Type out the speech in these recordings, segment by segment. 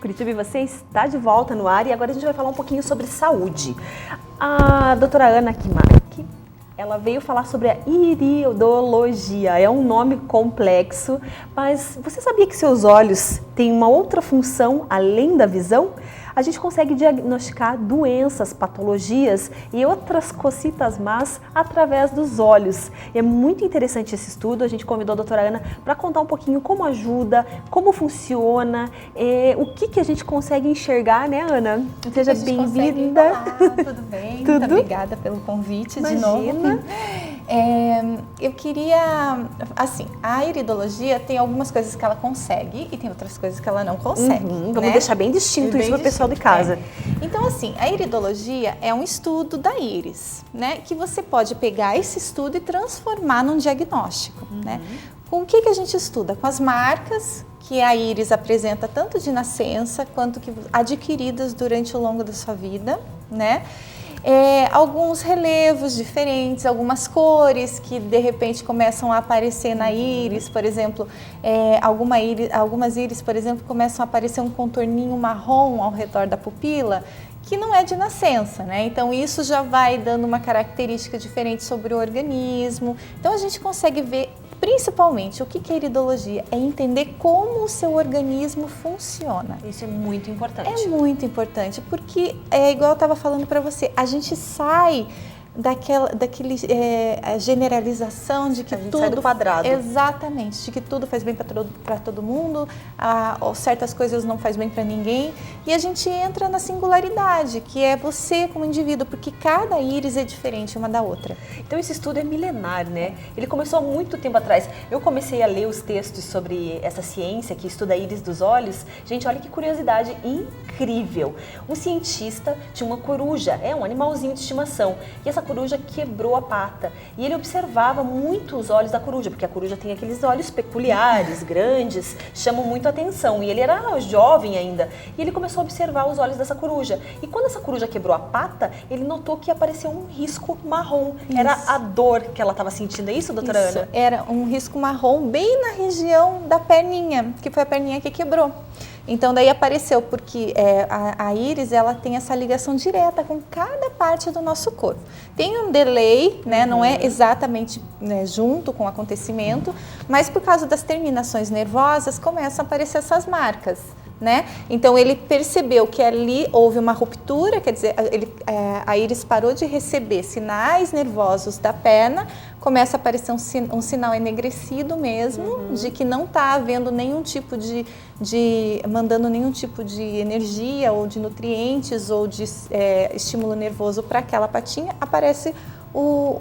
Curitiba e você está de volta no ar e agora a gente vai falar um pouquinho sobre saúde. A doutora Ana Kimak, ela veio falar sobre a iridologia. É um nome complexo, mas você sabia que seus olhos têm uma outra função além da visão? A gente consegue diagnosticar doenças, patologias e outras cositas más através dos olhos. E é muito interessante esse estudo. A gente convidou a doutora Ana para contar um pouquinho como ajuda, como funciona, o que a gente consegue enxergar, né, Ana? Seja bem-vinda. Tudo bem? Tudo? Muito obrigada pelo convite. Imagina. De novo. Eu queria, assim, a iridologia tem algumas coisas que ela consegue e tem outras coisas que ela não consegue. Vamos deixar bem distinto isso para o pessoal de casa. Então, assim, a iridologia é um estudo da íris, né? Que você pode pegar esse estudo e transformar num diagnóstico, né? Com o que a gente estuda? Com as marcas que a íris apresenta tanto de nascença quanto que adquiridas durante o longo da sua vida, né? Alguns relevos diferentes, algumas cores que de repente começam a aparecer na íris, por exemplo, algumas íris, por exemplo, começam a aparecer um contorninho marrom ao redor da pupila, que não é de nascença, né? Então isso já vai dando uma característica diferente sobre o organismo. Então a gente consegue ver principalmente o que é iridologia, é entender como o seu organismo funciona. Isso é muito importante. É muito importante, porque é igual eu estava falando para você, a gente sai daquele generalização de que tudo sai do quadrado. Exatamente, de que tudo faz bem para todo mundo, ou certas coisas não faz bem para ninguém, e a gente entra na singularidade, que é você como indivíduo, porque cada íris é diferente uma da outra. Então esse estudo é milenar, né? Ele começou há muito tempo atrás. Eu comecei a ler os textos sobre essa ciência que estuda a íris dos olhos. Gente, olha que curiosidade incrível. Um cientista tinha uma coruja, um animalzinho de estimação, e essa coruja quebrou a pata e ele observava muito os olhos da coruja, porque a coruja tem aqueles olhos peculiares, grandes, chamam muito a atenção, e ele era jovem ainda, e ele começou a observar os olhos dessa coruja, e quando essa coruja quebrou a pata, ele notou que apareceu um risco marrom. Isso. Era a dor que ela estava sentindo, é isso, doutora Ana? Era um risco marrom bem na região da perninha, que foi a perninha que quebrou. Então daí apareceu, porque a íris ela tem essa ligação direta com cada parte do nosso corpo. Tem um delay, né, não é exatamente junto com o acontecimento, mas por causa das terminações nervosas começam a aparecer essas marcas. Né? Então ele percebeu que ali houve uma ruptura, quer dizer, a íris parou de receber sinais nervosos da perna, começa a aparecer um sinal enegrecido mesmo, de que não está havendo nenhum tipo mandando nenhum tipo de energia ou de nutrientes ou de estímulo nervoso para aquela patinha, aparece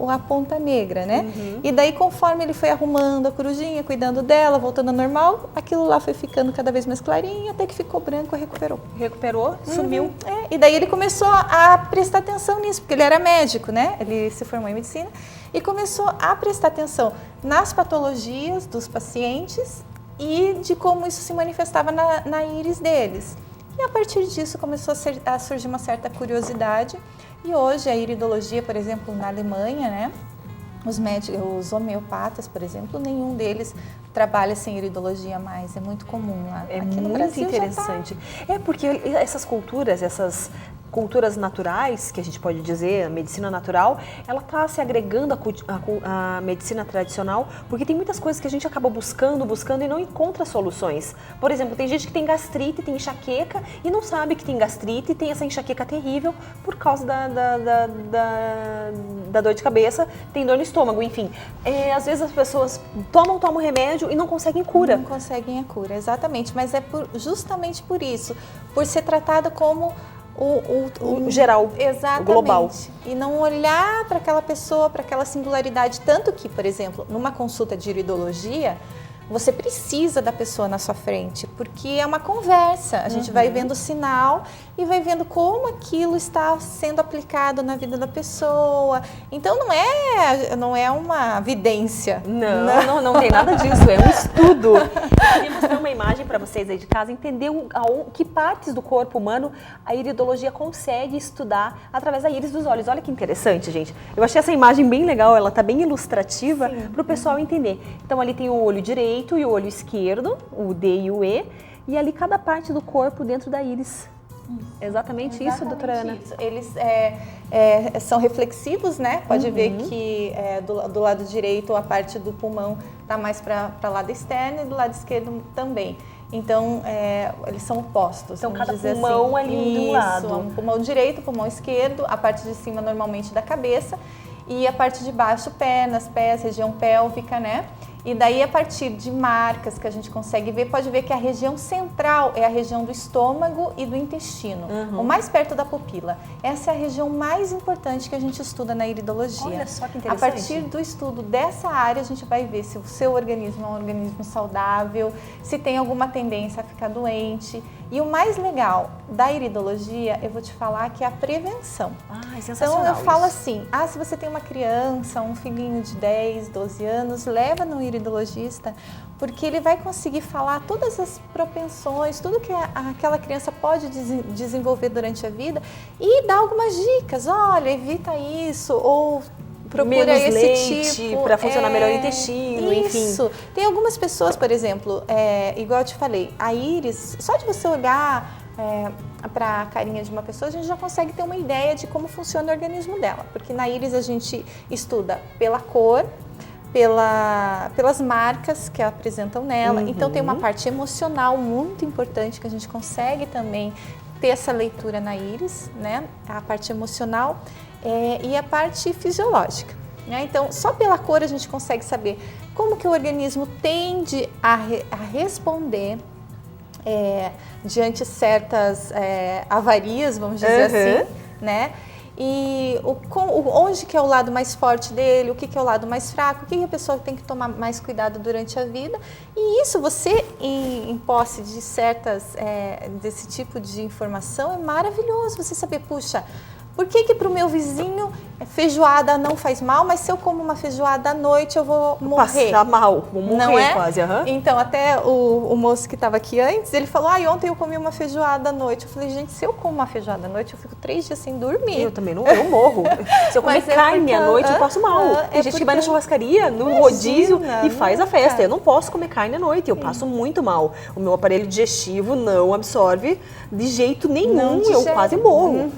a ponta negra, né? E daí, conforme ele foi arrumando a corujinha, cuidando dela, voltando ao normal, aquilo lá foi ficando cada vez mais clarinho, até que ficou branco e recuperou. Recuperou, sumiu. E daí ele começou a prestar atenção nisso, porque ele era médico, né? Ele se formou em medicina e começou a prestar atenção nas patologias dos pacientes e de como isso se manifestava na íris deles. E a partir disso começou a surgir uma certa curiosidade. E hoje a iridologia, por exemplo, na Alemanha, né, os homeopatas, por exemplo, nenhum deles trabalha sem iridologia mais, é muito comum lá. É aqui no muito Brasil interessante. Porque essas culturas naturais, que a gente pode dizer, a medicina natural, ela está se agregando à medicina tradicional, porque tem muitas coisas que a gente acaba buscando e não encontra soluções. Por exemplo, tem gente que tem gastrite, tem enxaqueca e não sabe que tem gastrite e tem essa enxaqueca terrível por causa da dor de cabeça, tem dor no estômago, enfim. Às vezes as pessoas tomam remédio e não conseguem cura. Não conseguem a cura, exatamente, mas justamente por isso, por ser tratada como o geral, exatamente, o global. E não olhar para aquela pessoa, para aquela singularidade. Tanto que, por exemplo, numa consulta de iridologia, você precisa da pessoa na sua frente, porque é uma conversa. A gente vai vendo o sinal e vai vendo como aquilo está sendo aplicado na vida da pessoa. Então não é uma vidência. Não tem nada disso, é um estudo. Eu queria mostrar uma imagem para vocês aí de casa, entender que partes do corpo humano a iridologia consegue estudar através da íris dos olhos. Olha que interessante, gente. Eu achei essa imagem bem legal, ela está bem ilustrativa para o pessoal entender. Então ali tem o olho direito e o olho esquerdo, o D e o E. E ali cada parte do corpo dentro da íris. Exatamente isso, doutora Ana? Isso. Eles são reflexivos, né? Pode ver que do lado direito a parte do pulmão está mais para o lado externo e do lado esquerdo também. Então, eles são opostos. Então, cada pulmão assim. Ali de um lado. Um pulmão direito, pulmão esquerdo, a parte de cima normalmente da cabeça e a parte de baixo, pernas, pés, região pélvica, né? E daí, a partir de marcas que a gente consegue ver, pode ver que a região central é a região do estômago e do intestino, o mais perto da pupila. Essa é a região mais importante que a gente estuda na iridologia. Olha só que interessante. A partir do estudo dessa área, a gente vai ver se o seu organismo é um organismo saudável, se tem alguma tendência a ficar doente. E o mais legal da iridologia, eu vou te falar que é a prevenção. É sensacional. Então, eu falo assim, se você tem uma criança, um filhinho de 10, 12 anos, leva no iridologista, porque ele vai conseguir falar todas as propensões, tudo que aquela criança pode desenvolver durante a vida e dar algumas dicas. Olha, evita isso, ou procura menos esse leite tipo para funcionar melhor o intestino, isso. Enfim. Tem algumas pessoas, por exemplo, igual eu te falei, a íris, só de você olhar para a carinha de uma pessoa, a gente já consegue ter uma ideia de como funciona o organismo dela, porque na íris a gente estuda pela cor, pelas marcas que apresentam nela. Então tem uma parte emocional muito importante que a gente consegue também ter essa leitura na íris, né? A parte emocional e a parte fisiológica, né? Então só pela cor a gente consegue saber como que o organismo tende a responder diante certas avarias, vamos dizer assim, né? E onde que é o lado mais forte dele, o que é o lado mais fraco, o que a pessoa tem que tomar mais cuidado durante a vida. E isso, você em posse de desse tipo de informação, é maravilhoso. Você saber, puxa, por que para o meu vizinho feijoada não faz mal, mas se eu como uma feijoada à noite eu vou morrer? Passar mal, vou morrer não é? Quase. Então, até o moço que estava aqui antes, ele falou, ontem eu comi uma feijoada à noite. Eu falei, gente, se eu como uma feijoada à noite, eu fico 3 dias sem dormir. Eu também não, eu morro. Se eu comer carne à noite, eu passo mal. Tem gente que vai na churrascaria, no rodízio e faz a festa. Eu não posso comer carne à noite, eu passo muito mal. O meu aparelho digestivo não absorve de jeito nenhum, eu quase morro.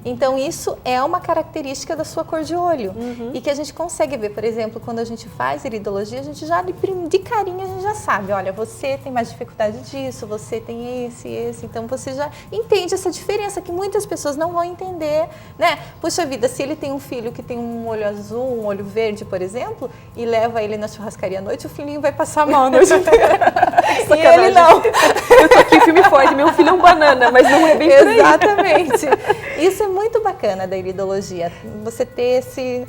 Então, isso é uma característica da sua cor de olho e que a gente consegue ver, por exemplo, quando a gente faz iridologia, a gente já de carinha a gente já sabe, olha, você tem mais dificuldade disso, você tem esse, então você já entende essa diferença que muitas pessoas não vão entender, né? Puxa vida, se ele tem um filho que tem um olho azul, um olho verde, por exemplo, e leva ele na churrascaria à noite, o filhinho vai passar mal a noite inteira. E ele não. Eu tô aqui firme e forte, meu filho é um banana, mas não é bem por aí. Exatamente. Isso é muito bacana da iridologia, você ter esse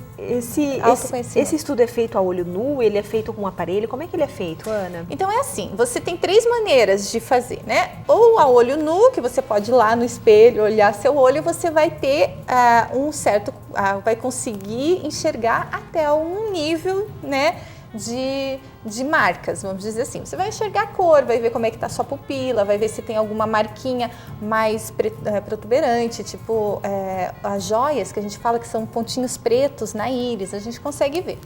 estudo é feito a olho nu, ele é feito com um aparelho, como é que ele é feito, Ana? Então é assim, você tem 3 maneiras de fazer, né? Ou a olho nu, que você pode ir lá no espelho, olhar seu olho, e você vai ter vai conseguir enxergar até um nível, né? De marcas, vamos dizer assim. Você vai enxergar a cor, vai ver como é que está a sua pupila, vai ver se tem alguma marquinha mais protuberante, tipo as joias, que a gente fala que são pontinhos pretos na íris, a gente consegue ver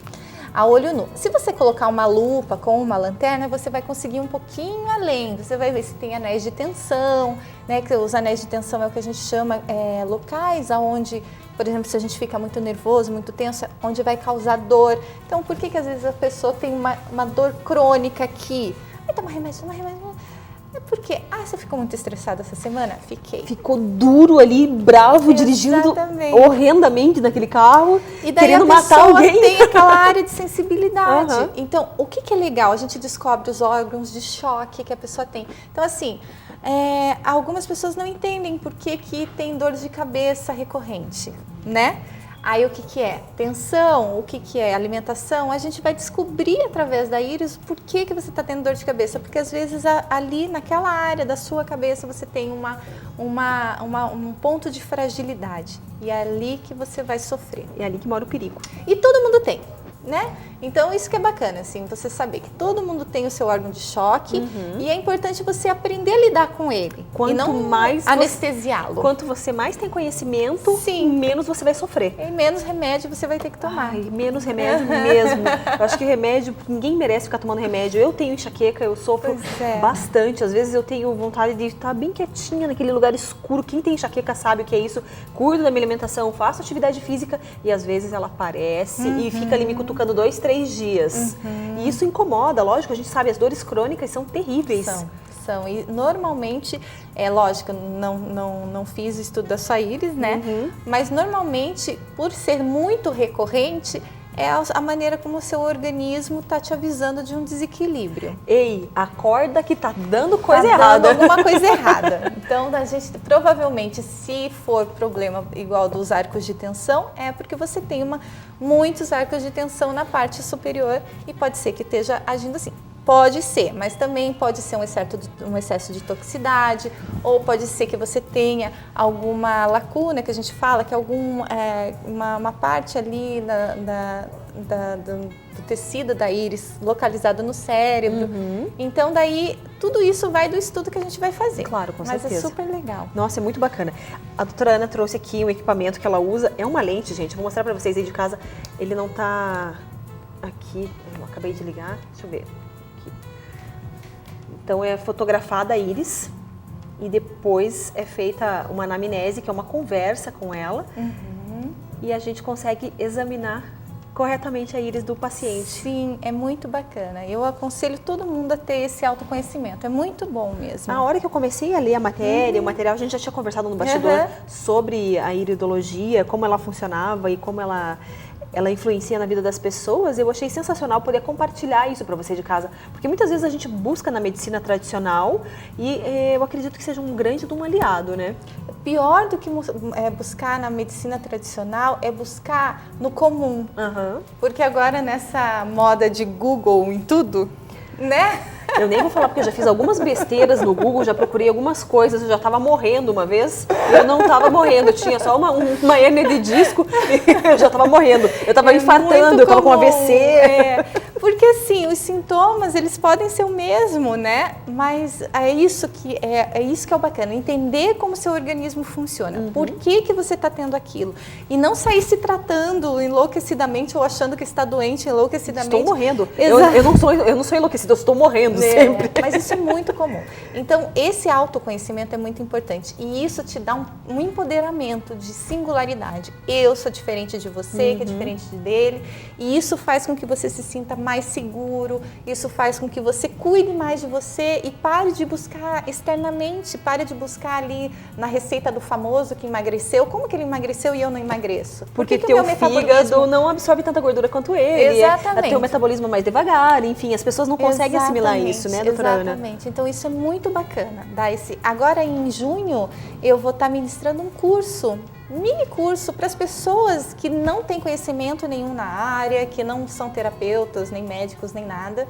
a olho nu. Se você colocar uma lupa com uma lanterna, você vai conseguir um pouquinho além, você vai ver se tem anéis de tensão, né? Que os anéis de tensão é o que a gente chama locais aonde, por exemplo, se a gente fica muito nervoso, muito tenso, onde vai causar dor. Então, por que às vezes a pessoa tem uma dor crônica aqui? Vai tomar remédio, É porque, você ficou muito estressada essa semana? Fiquei. Ficou duro ali, bravo, dirigindo horrendamente naquele carro, e daí querendo matar alguém. Tem aquela área de sensibilidade. Então, o que é legal? A gente descobre os órgãos de choque que a pessoa tem. Então, assim, algumas pessoas não entendem por que tem dor de cabeça recorrente, né? Aí o que é? Tensão, o que é alimentação? A gente vai descobrir através da íris por que você está tendo dor de cabeça. Porque às vezes ali naquela área da sua cabeça você tem um ponto de fragilidade. E é ali que você vai sofrer. É ali que mora o perigo. E todo mundo tem. né? Então isso que é bacana, assim, você saber que todo mundo tem o seu órgão de choque e é importante você aprender a lidar com ele Quanto e não mais anestesiá-lo. Quanto você mais tem conhecimento, Sim. menos você vai sofrer. E menos remédio você vai ter que tomar. Ai, menos remédio mesmo. Eu acho que remédio, ninguém merece ficar tomando remédio. Eu tenho enxaqueca, eu sofro bastante. Às vezes eu tenho vontade de estar bem quietinha naquele lugar escuro. Quem tem enxaqueca sabe o que é isso. Cuido da minha alimentação, faço atividade física e às vezes ela aparece e fica ali me cutucando 2, 3 dias. E isso incomoda, lógico, a gente sabe, as dores crônicas são terríveis. São. E normalmente, é lógico, não fiz o estudo da sua íris, né? Mas normalmente, por ser muito recorrente, é a maneira como o seu organismo está te avisando de um desequilíbrio. Ei, acorda que tá dando coisa errada. Dando alguma coisa errada. Então, a gente provavelmente, se for problema igual dos arcos de tensão, é porque você tem muitos arcos de tensão na parte superior e pode ser que esteja agindo assim. Pode ser, mas também pode ser um excesso de toxicidade, ou pode ser que você tenha alguma lacuna, que a gente fala, que é uma parte ali do tecido da íris localizado no cérebro. Então, daí, tudo isso vai do estudo que a gente vai fazer. Claro, com certeza. Mas é super legal. Nossa, é muito bacana. A doutora Ana trouxe aqui um equipamento que ela usa. É uma lente, gente. Vou mostrar pra vocês aí de casa. Ele não tá aqui. Eu acabei de ligar. Deixa eu ver. Então é fotografada a íris e depois é feita uma anamnese, que é uma conversa com ela, e a gente consegue examinar corretamente a íris do paciente. Sim, é muito bacana. Eu aconselho todo mundo a ter esse autoconhecimento, é muito bom mesmo. Na hora que eu comecei a ler a matéria, o material, a gente já tinha conversado no bastidor sobre a iridologia, como ela funcionava e como ela influencia na vida das pessoas. Eu achei sensacional poder compartilhar isso para você de casa, porque muitas vezes a gente busca na medicina tradicional e eu acredito que seja um grande aliado, né? Pior do que buscar na medicina tradicional é buscar no comum, porque agora nessa moda de Google em tudo, né? Eu nem vou falar porque eu já fiz algumas besteiras no Google, já procurei algumas coisas, eu já estava morrendo uma vez, eu não estava morrendo, eu tinha só uma hérnia de disco e eu já estava morrendo. Eu estava infartando, eu estava com AVC. Porque assim, os sintomas, eles podem ser o mesmo, né? Mas é isso que é o bacana, entender como o seu organismo funciona. Por que você está tendo aquilo? E não sair se tratando enlouquecidamente ou achando que está doente enlouquecidamente. Estou morrendo. Eu não sou enlouquecida, eu estou morrendo sempre. Mas isso é muito comum. Então, esse autoconhecimento é muito importante. E isso te dá um empoderamento de singularidade. Eu sou diferente de você, que é diferente dele. E isso faz com que você se sinta mais seguro. Isso faz com que você cuide mais de você e pare de buscar externamente. Pare de buscar ali na receita do famoso que emagreceu. Como que ele emagreceu e eu não emagreço? Porque teu fígado não absorve tanta gordura quanto ele. Exatamente. Tem o metabolismo mais devagar. Enfim, as pessoas não conseguem assimilar isso, né, doutora Ana? Exatamente. Então, isso é muito bacana. Agora, em junho, eu vou estar ministrando um curso, mini curso, para as pessoas que não têm conhecimento nenhum na área, que não são terapeutas, nem médicos, nem nada,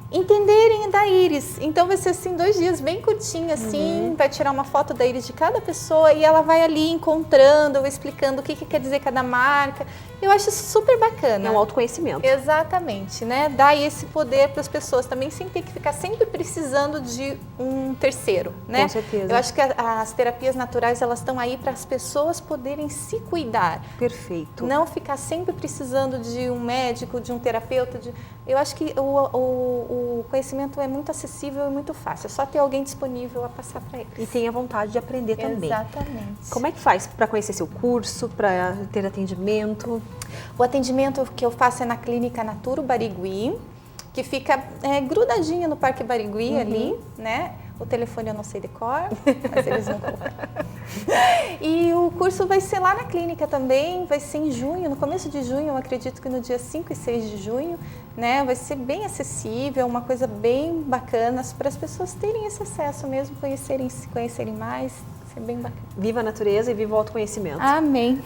entenderem da íris. Então vai ser assim 2 dias bem curtinho assim, vai tirar uma foto da íris de cada pessoa e ela vai ali encontrando, explicando o que quer dizer cada marca. Eu acho isso super bacana. É um autoconhecimento. Exatamente, né? Dá esse poder para as pessoas também, sem ter que ficar sempre precisando de um terceiro, né? Com certeza. Eu acho que as terapias naturais, elas estão aí para as pessoas poderem se cuidar. Perfeito. Não ficar sempre precisando de um médico, de um terapeuta. Eu acho que o conhecimento é muito acessível e muito fácil. É só ter alguém disponível a passar para eles. E tenha vontade de aprender também. Exatamente. Como é que faz para conhecer seu curso, para ter atendimento? O atendimento que eu faço é na Clínica Naturo Barigui, que fica grudadinha no Parque Barigui ali, né? O telefone eu não sei de cor, mas eles vão colocar. E o curso vai ser lá na clínica também, vai ser em junho, no começo de junho, eu acredito que no dia 5 e 6 de junho, né? Vai ser bem acessível, uma coisa bem bacana para as pessoas terem esse acesso mesmo, se conhecerem mais, Isso é bem bacana. Viva a natureza e viva o autoconhecimento. Amém.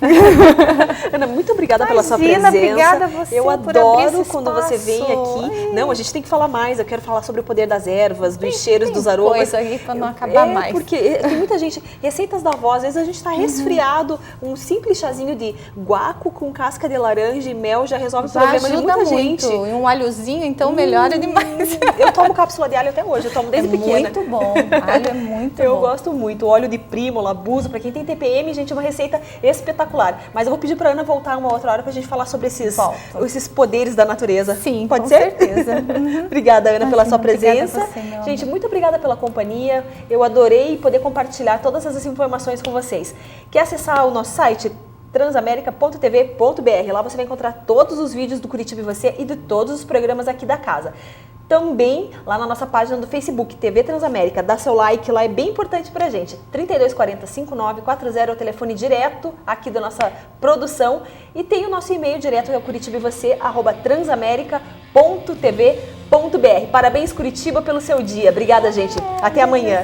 Ana, muito obrigada pela sua Imagina, presença. obrigada a você Eu por abrir adoro esse quando você vem espaço. aqui. Não, a gente tem que falar mais. Eu quero falar sobre o poder das ervas, dos cheiros, dos aromas. Coisa aí para não acabar mais. Porque tem muita gente, receitas da avó, às vezes a gente está resfriado, um simples chazinho de guaco com casca de laranja e mel já resolve o Já problema de ajuda muita muito. gente. E um alhozinho, então, melhora demais. Eu tomo cápsula de alho até hoje, eu tomo desde pequena. Muito bom. Alho é muito Eu bom. gosto muito. Óleo de prímula, abuso. Pra quem tem TPM, gente, é uma receita espetacular. Mas eu vou pedir pra Ana voltar uma outra hora pra gente falar sobre esses poderes da natureza. Sim, pode com ser? certeza. Obrigada, Ana, pela sua presença. Obrigada a você, meu amor. Gente, muito obrigada pela companhia. Eu adorei poder compartilhar todas essas informações com vocês. Quer acessar o nosso site? transamerica.tv.br. Lá você vai encontrar todos os vídeos do Curitiba e Você e de todos os programas aqui da casa. Também lá na nossa página do Facebook, TV Transamérica. Dá seu like lá, é bem importante pra gente. 3240-5940 é o telefone direto aqui da nossa produção. E tem o nosso e-mail direto, que é o curitibavocê@transamerica.tv.br. Parabéns, Curitiba, pelo seu dia. Obrigada, gente. Até amanhã.